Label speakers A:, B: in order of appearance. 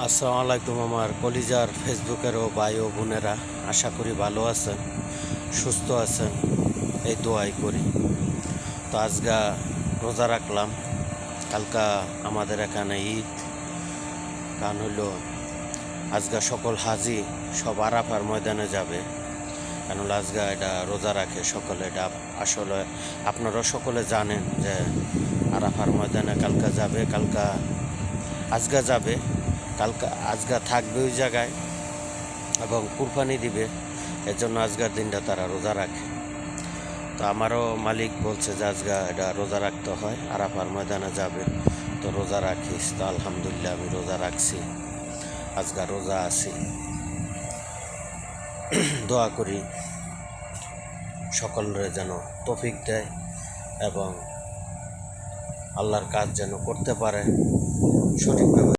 A: আসসালামু আলাইকুম আমার কলিজার ফেসবুকের ও ভাই ও বোনেরা, আশা করি ভালো আছেন, সুস্থ আছেন, এই দোয়াই করি। তো আজকে রোজা রাখলাম। কালকা আমাদের এখানে ঈদ, কারণ হইলো আজকে সকল হাজি সব আরাফার ময়দানে যাবে। কারণ আজকে এটা রোজা রাখে সকলে। এটা আসলে আপনারা সকলে জানেন যে আরাফার ময়দানে কালকা যাবে, আজকে যাবে, আজকে থাকবে ওই জায়গায় এবং কুরবানি দিবে। এর জন্য আজকের দিনটা তারা রোজা রাখে। তো আমারও মালিক বলছে যে আজকে এটা রোজা রাখতে হয়, আরাফার ময়দানে যাবে, তো রোজা রাখিস। তো আলহামদুলিল্লাহ আমি রোজা রাখছি, আজকে রোজা আছি। দোয়া করি সকলের যেন তৌফিক দেয় এবং আল্লাহর কাজ যেন করতে পারে সঠিকভাবে।